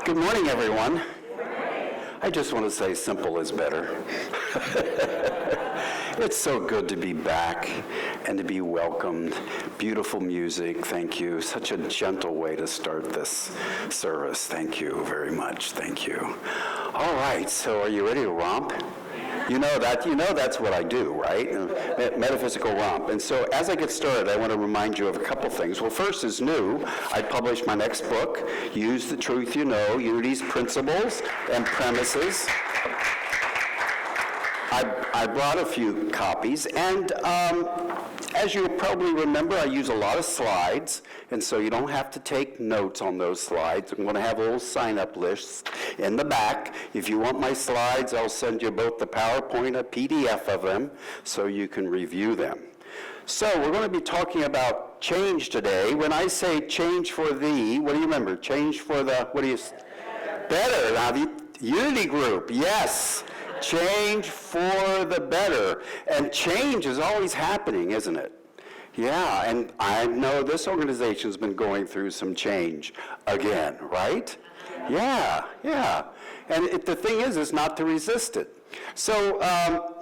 Good morning, everyone. I just want to say simple is better. It's so good to be back and to be welcomed. Beautiful music, thank you. Such a gentle way to start this service. Thank you very much, thank you. All right, so are you ready to romp? You know that's what I do, right? Metaphysical romp. And so as I get started, I want to remind you of a couple things. Well, first is new. I published my next book, Use the Truth You Know, Unity's Principles and Premises. I brought a few copies, and as you probably remember, I use a lot of slides, and so you don't have to take notes on those slides. I'm going to have a little sign-up list in the back. If you want my slides, I'll send you both the PowerPoint, a PDF of them, so you can review them. So we're going to be talking about change today. When I say change for thee, what do you remember? Change for the, better. Now, the unity group, yes. Change for the better. And change is always happening, isn't it? Yeah, and I know this organization's been going through some change again, right? Yeah. And the thing is not to resist it. So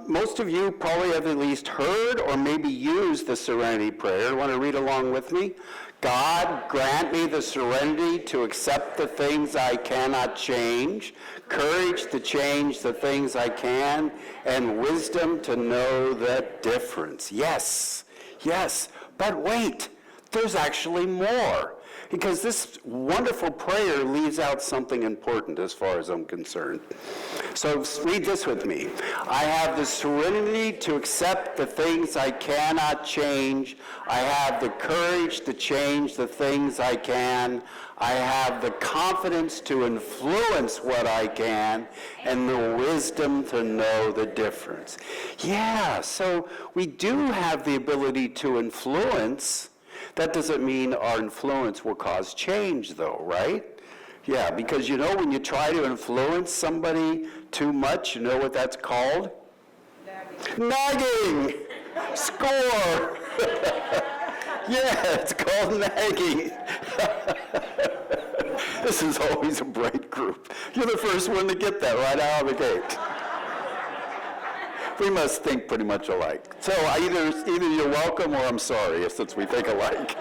most of you probably have at least heard or maybe used the Serenity Prayer. Want to read along with me? God, grant me the serenity to accept the things I cannot change, courage to change the things I can, and wisdom to know the difference. Yes, but wait, there's actually more. Because this wonderful prayer leaves out something important as far as I'm concerned. So read this with me. I have the serenity to accept the things I cannot change. I have the courage to change the things I can. I have the confidence to influence what I can, and the wisdom to know the difference. Yeah, so we do have the ability to influence. That doesn't mean our influence will cause change, though, right? Yeah, because when you try to influence somebody too much, you know what that's called? Nagging! Score! Yeah, it's called nagging. This is always a bright group. You're the first one to get that right out of the gate. We must think pretty much alike. So either you're welcome or I'm sorry, since we think alike.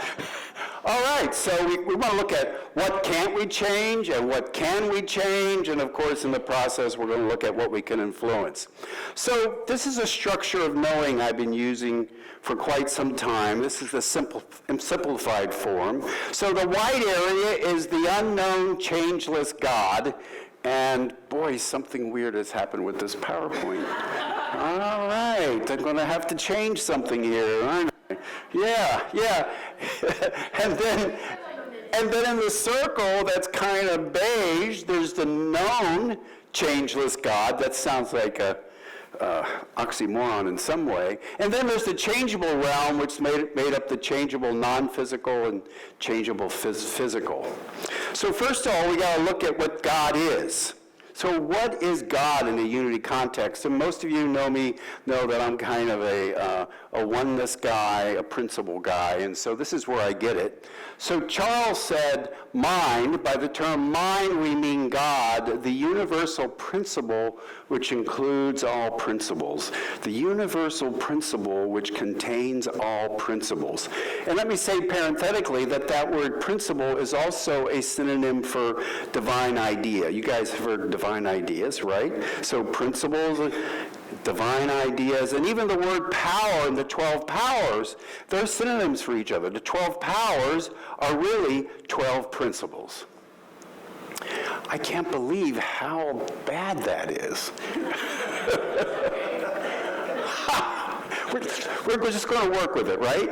All right, so we want to look at what can't we change and what can we change, and of course in the process we're going to look at what we can influence. So this is a structure of knowing I've been using for quite some time. This is the simplified form. So the white area is the unknown, changeless God. And boy, something weird has happened with this PowerPoint. All right, I'm going to have to change something here, aren't I? Yeah. and then in the circle that's kind of beige, there's the known changeless God. That sounds like a oxymoron in some way. And then there's the changeable realm, which made up the changeable non-physical and changeable physical. So first of all, we got to look at what God is. So what is God in a unity context? And most of you know me, know that I'm kind of a oneness guy, a principle guy, and so this is where I get it. So Charles said, mind, by the term mind we mean God, the universal principle which includes all principles. The universal principle which contains all principles. And let me say parenthetically that word principle is also a synonym for divine idea. You guys have heard divine ideas, right? So principles, divine ideas, and even the word power and the 12 powers, they're synonyms for each other. The 12 powers are really 12 principles. I can't believe how bad that is. We're just going to work with it, right?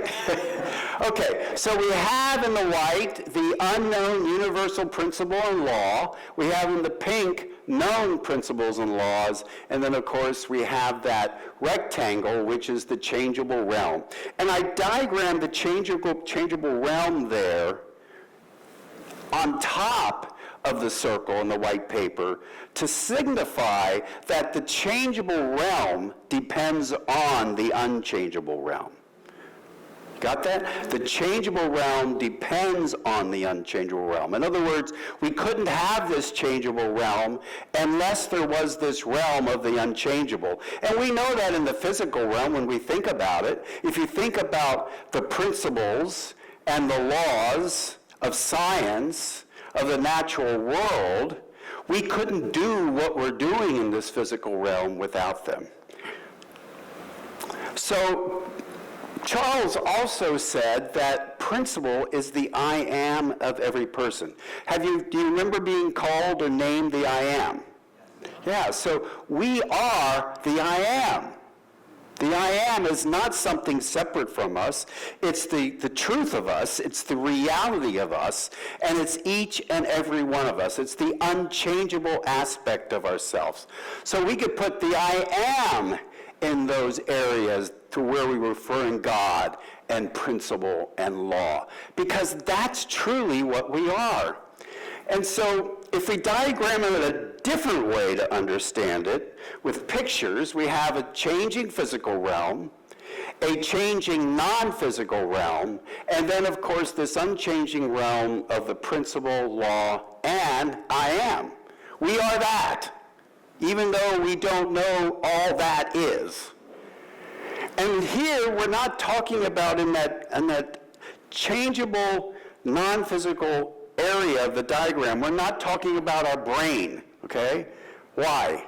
Okay, so we have in the white the unknown universal principle and law. We have in the pink known principles and laws. And then, of course, we have that rectangle, which is the changeable realm. And I diagrammed the changeable realm there on top of the circle in the white paper to signify that the changeable realm depends on the unchangeable realm. Got that? The changeable realm depends on the unchangeable realm. In other words, we couldn't have this changeable realm unless there was this realm of the unchangeable. And we know that in the physical realm when we think about it. If you think about the principles and the laws of science, of the natural world, we couldn't do what we're doing in this physical realm without them. So, Charles also said that principle is the I am of every person. Do you remember being called or named the I am? Yeah, so we are the I am. The I am is not something separate from us. It's the truth of us. It's the reality of us. And it's each and every one of us. It's the unchangeable aspect of ourselves. So we could put the I am in those areas to where we refer in God and principle and law, because that's truly what we are. And so if we diagram it a different way to understand it, with pictures, we have a changing physical realm, a changing non-physical realm, and then of course this unchanging realm of the principle, law, and I am. We are that, even though we don't know all that is. And here, we're not talking about in that changeable, non-physical area of the diagram, we're not talking about our brain, okay? Why?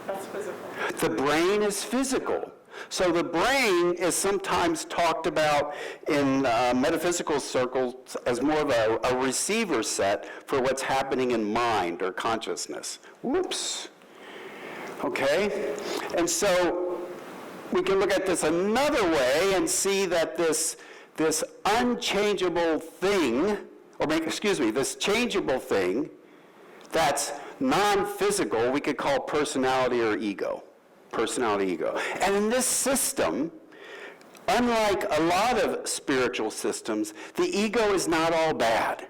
That's physical. The brain is physical. So the brain is sometimes talked about in metaphysical circles as more of a receiver set for what's happening in mind or consciousness. Whoops. Okay? And so we can look at this another way and see that this unchangeable thing, this changeable thing that's non-physical, we could call personality or ego. Personality, ego. And in this system, unlike a lot of spiritual systems, the ego is not all bad.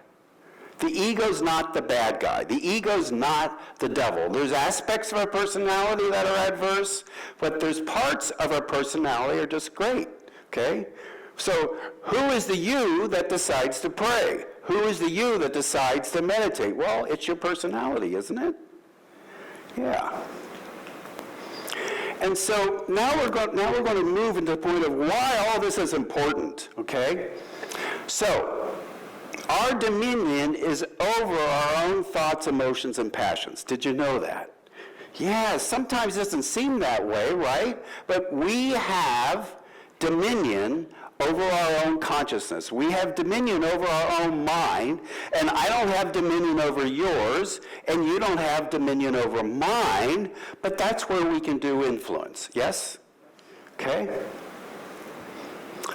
The ego's not the bad guy. The ego's not the devil. There's aspects of our personality that are adverse, but there's parts of our personality that are just great, okay? So who is the you that decides to pray? Who is the you that decides to meditate? Well, it's your personality, isn't it? Yeah. And so now we're going to move into the point of why all this is important, okay? So, our dominion is over our own thoughts, emotions, and passions. Did you know that? Yeah, sometimes it doesn't seem that way, right? But we have dominion over our own consciousness. We have dominion over our own mind, and I don't have dominion over yours, and you don't have dominion over mine, but that's where we can do influence. Yes? Okay?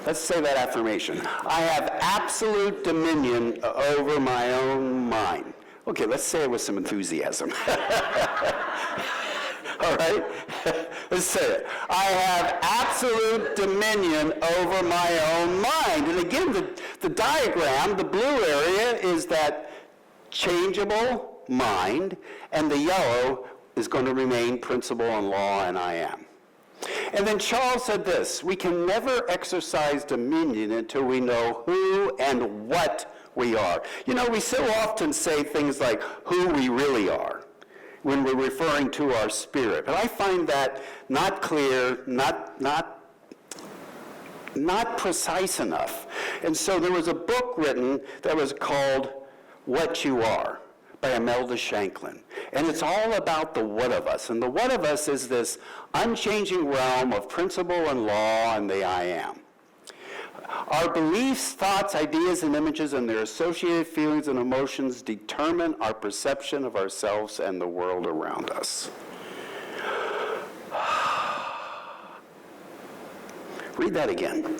Let's say that affirmation. I have absolute dominion over my own mind. Okay, let's say it with some enthusiasm. All right? Let's say it. I have absolute dominion over my own mind. And again, the diagram, the blue area, is that changeable mind, and the yellow is going to remain principle and law and I am. And then Charles said this: we can never exercise dominion until we know who and what we are. You know, we so often say things like who we really are when we're referring to our spirit. But I find that not clear, not precise enough. And so there was a book written that was called What You Are by Imelda Shanklin. And it's all about the what of us. And the what of us is this unchanging realm of principle and law and the I am. Our beliefs, thoughts, ideas, and images and their associated feelings and emotions determine our perception of ourselves and the world around us. Read that again.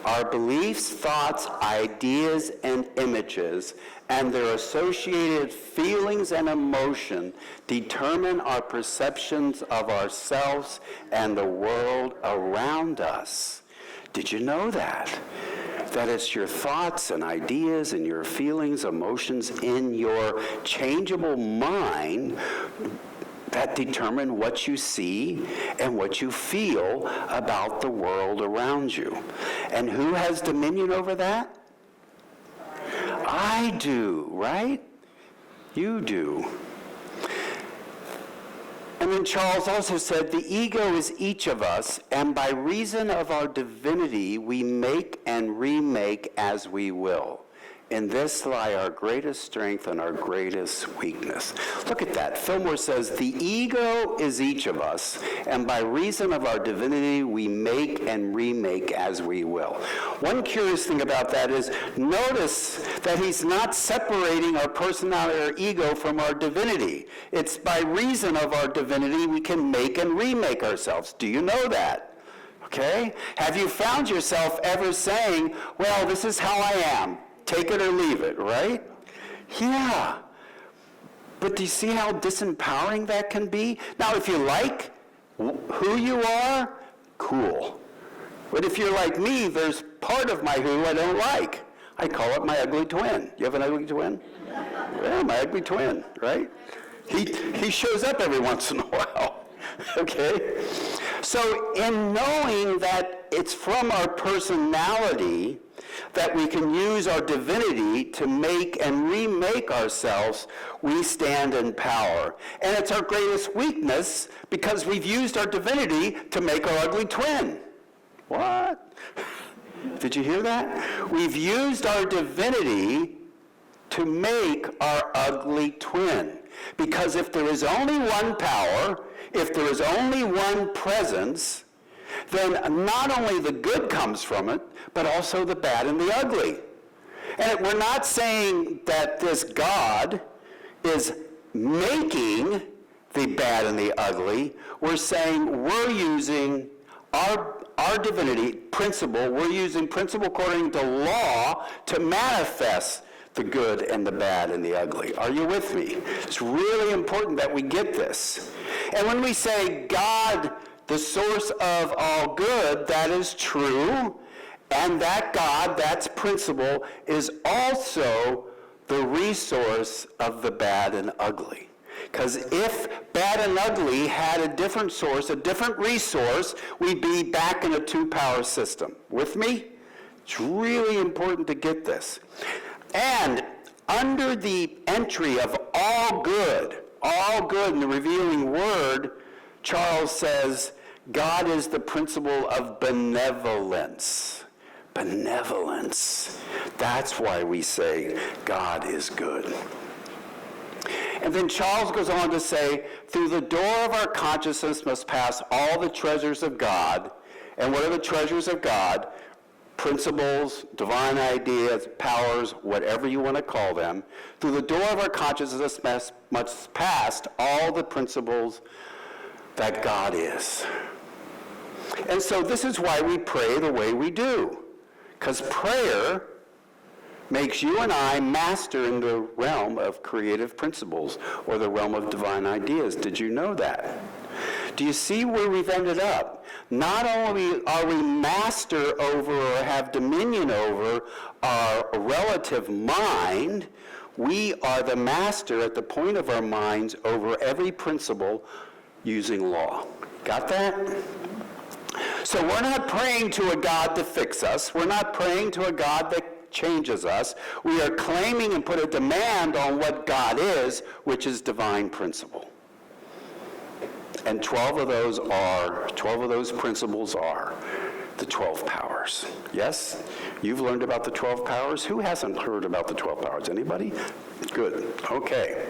Our beliefs, thoughts, ideas, and images and their associated feelings and emotion determine our perceptions of ourselves and the world around us. Did you know that? That it's your thoughts and ideas and your feelings, emotions in your changeable mind that determine what you see and what you feel about the world around you. And who has dominion over that? I do, right? You do. And then Charles also said, the ego is each of us, and by reason of our divinity, we make and remake as we will. In this lie our greatest strength and our greatest weakness. Look at that. Fillmore says, the ego is each of us, and by reason of our divinity, we make and remake as we will. One curious thing about that is, notice that he's not separating our personality or ego from our divinity. It's by reason of our divinity we can make and remake ourselves. Do you know that? Okay? Have you found yourself ever saying, well, this is how I am. Take it or leave it, right? Yeah. But do you see how disempowering that can be? Now, if you like who you are, cool. But if you're like me, there's part of my who I don't like. I call it my ugly twin. You have an ugly twin? Yeah, my ugly twin, right? He shows up every once in a while, okay? So in knowing that it's from our personality that we can use our divinity to make and remake ourselves, we stand in power. And it's our greatest weakness because we've used our divinity to make our ugly twin. What? Did you hear that? We've used our divinity to make our ugly twin. Because if there is only one power, if there is only one presence, then not only the good comes from it, but also the bad and the ugly. And we're not saying that this God is making the bad and the ugly. We're saying we're using our divinity principle, we're using principle according to law to manifest the good and the bad and the ugly. Are you with me? It's really important that we get this. And when we say God, the source of all good, that is true. And that God, that's principle, is also the resource of the bad and ugly. Because if bad and ugly had a different source, a different resource, we'd be back in a two-power system. With me? It's really important to get this. And under the entry of all good in the revealing word, Charles says, God is the principle of benevolence. Benevolence. That's why we say God is good. And then Charles goes on to say, through the door of our consciousness must pass all the treasures of God. And what are the treasures of God? Principles, divine ideas, powers, whatever you want to call them. Through the door of our consciousness must pass all the principles that God is. And so this is why we pray the way we do. Because prayer makes you and I master in the realm of creative principles or the realm of divine ideas. Did you know that? Do you see where we've ended up? Not only are we master over or have dominion over our relative mind, we are the master at the point of our minds over every principle using law. Got that? So we're not praying to a God to fix us. We're not praying to a God that changes us. We are claiming and put a demand on what God is, which is divine principle. And 12 of those principles are the 12 powers. Yes? You've learned about the 12 powers? Who hasn't heard about the 12 powers? Anybody? Good. Okay.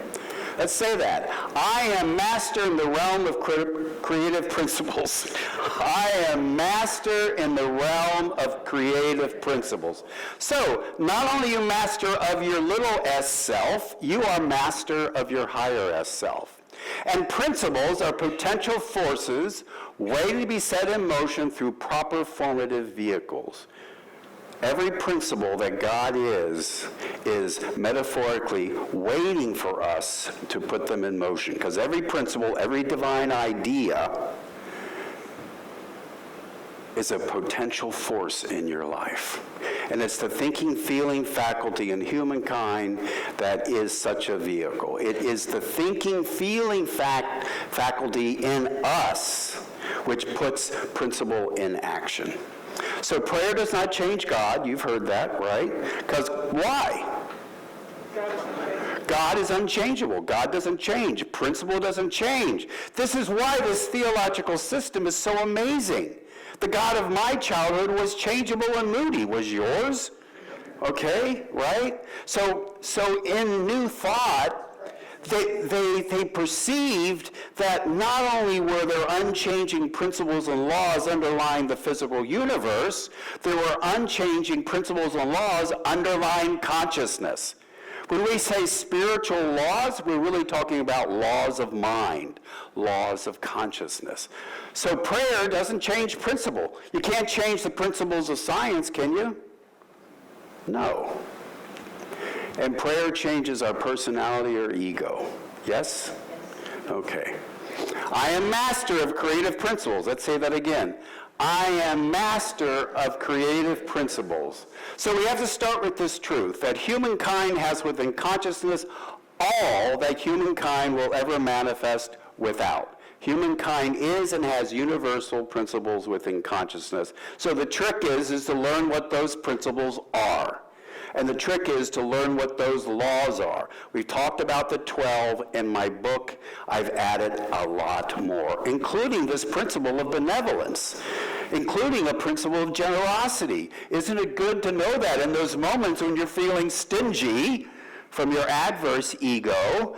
Let's say that. I am master in the realm of creative principles. I am master in the realm of creative principles. So, not only are you master of your little s self, you are master of your higher s self. And principles are potential forces waiting to be set in motion through proper formative vehicles. Every principle that God is metaphorically waiting for us to put them in motion. Because every principle, every divine idea is a potential force in your life. And it's the thinking, feeling faculty in humankind that is such a vehicle. It is the thinking, feeling faculty in us which puts principle in action. So prayer does not change God. You've heard that, right? Because why? God is unchangeable. God doesn't change. Principle doesn't change. This is why this theological system is so amazing. The God of my childhood was changeable and moody. Was yours? Okay, right? So in New Thought, they perceived that not only were there unchanging principles and laws underlying the physical universe, there were unchanging principles and laws underlying consciousness. When we say spiritual laws, we're really talking about laws of mind, laws of consciousness. So prayer doesn't change principle. You can't change the principles of science, can you? No. And prayer changes our personality or ego. Yes? Okay. I am master of creative principles. Let's say that again. I am master of creative principles. So we have to start with this truth, that humankind has within consciousness all that humankind will ever manifest without. Humankind is and has universal principles within consciousness. So the trick is to learn what those principles are. And the trick is to learn what those laws are. We've talked about the 12 in my book. I've added a lot more, including this principle of benevolence, including a principle of generosity. Isn't it good to know that in those moments when you're feeling stingy from your adverse ego,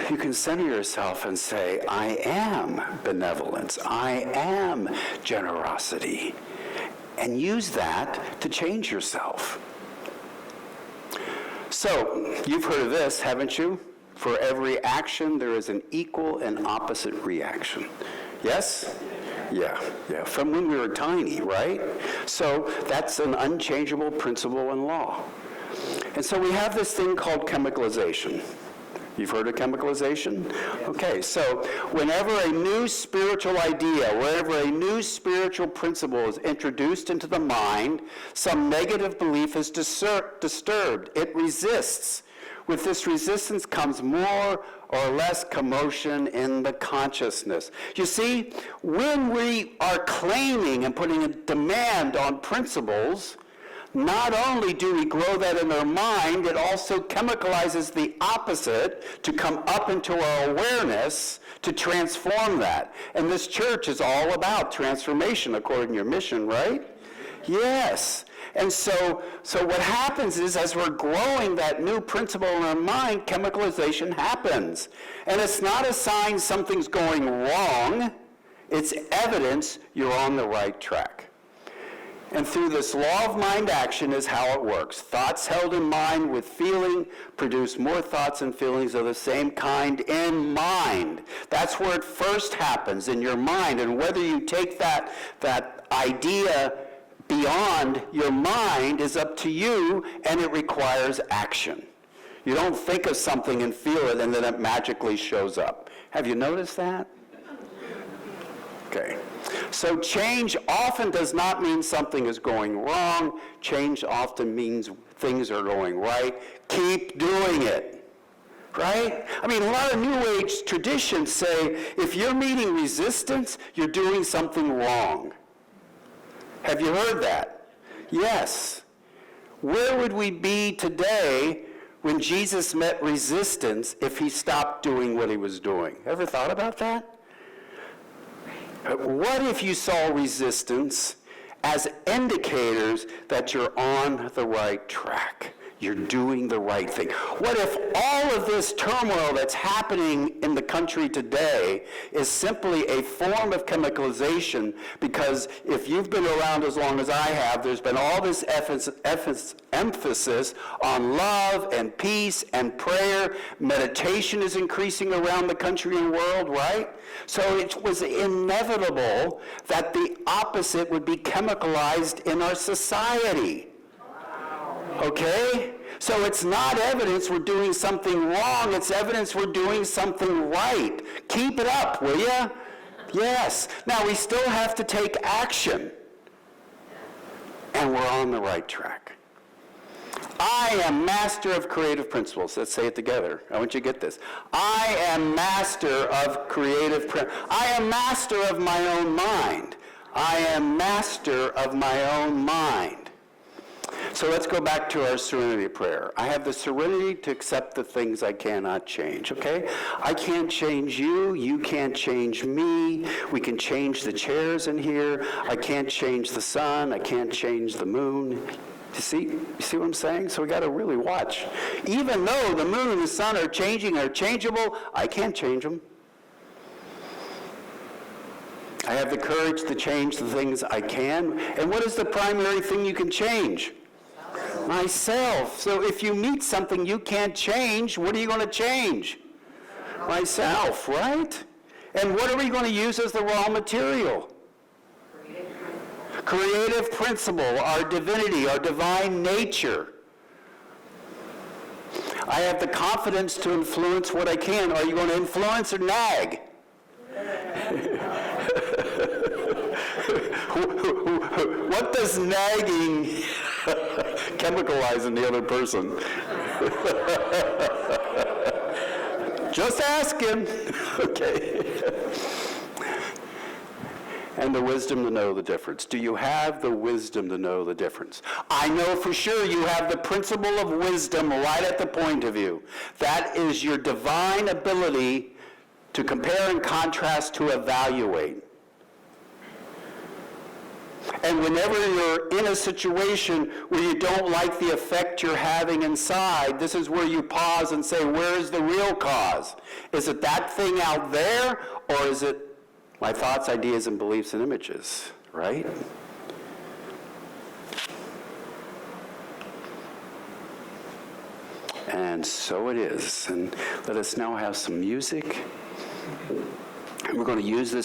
you can center yourself and say, I am benevolence. I am generosity. And use that to change yourself. So, you've heard of this, haven't you? For every action, there is an equal and opposite reaction. Yes? Yeah. From when we were tiny, right? So, that's an unchangeable principle and law. And so we have this thing called chemicalization. You've heard of chemicalization? Okay, so whenever a new spiritual idea, whenever a new spiritual principle is introduced into the mind, some negative belief is disturbed. It resists. With this resistance comes more or less commotion in the consciousness. You see, when we are claiming and putting a demand on principles, not only do we grow that in our mind, it also chemicalizes the opposite to come up into our awareness to transform that. And this church is all about transformation according to your mission, right? Yes. And so what happens is, as we're growing that new principle in our mind, chemicalization happens. And it's not a sign something's going wrong. It's evidence you're on the right track. And through this law of mind action is how it works. Thoughts held in mind with feeling produce more thoughts and feelings of the same kind in mind. That's where it first happens, in your mind. And whether you take that idea beyond your mind is up to you, and it requires action. You don't think of something and feel it, and then it magically shows up. Have you noticed that? Okay. So change often does not mean something is going wrong. Change often means things are going right. Keep doing it. Right? I mean, a lot of New Age traditions say if you're meeting resistance, you're doing something wrong. Have you heard that? Yes. Where would we be today when Jesus met resistance if he stopped doing what he was doing? Ever thought about that? What if you saw resistance as indicators that you're on the right track? You're doing the right thing. What if all of this turmoil that's happening in the country today is simply a form of chemicalization? Because if you've been around as long as I have, there's been all this emphasis on love and peace and prayer. Meditation is increasing around the country and world, right? So it was inevitable that the opposite would be chemicalized in our society. Okay? So it's not evidence we're doing something wrong, it's evidence we're doing something right. Keep it up, will ya? Yes. Now we still have to take action. and we're on the right track. I am master of creative principles. Let's say it together. I want you to get this. I am master of creative principles. I am master of my own mind. I am master of my own mind. So let's go back to our Serenity Prayer. I have the serenity to accept the things I cannot change, okay? I can't change you. You can't change me. We can change the chairs in here. I can't change the sun. I can't change the moon. You see what I'm saying? So we got to really watch. Even though the moon and the sun are changing, are changeable, I can't change them. I have the courage to change the things I can. And what is the primary thing you can change? Myself. So if you meet something you can't change, what are you going to change? Myself, right? And what are we going to use as the raw material? Creative principle, our divinity, our divine nature. I have the confidence to influence what I can. Are you going to influence or nag? What does nagging chemicalize in the other person? Just asking. Okay. And the wisdom to know the difference. Do you have the wisdom to know the difference? I know for sure you have the principle of wisdom right at the point of view. That is your divine ability to compare and contrast, to evaluate. And whenever you're in a situation where you don't like the effect you're having inside, this is where you pause and say, where is the real cause? Is it that thing out there, or is it my thoughts, ideas, and beliefs and images, right? And so it is. And let us now have some music. And we're going to use this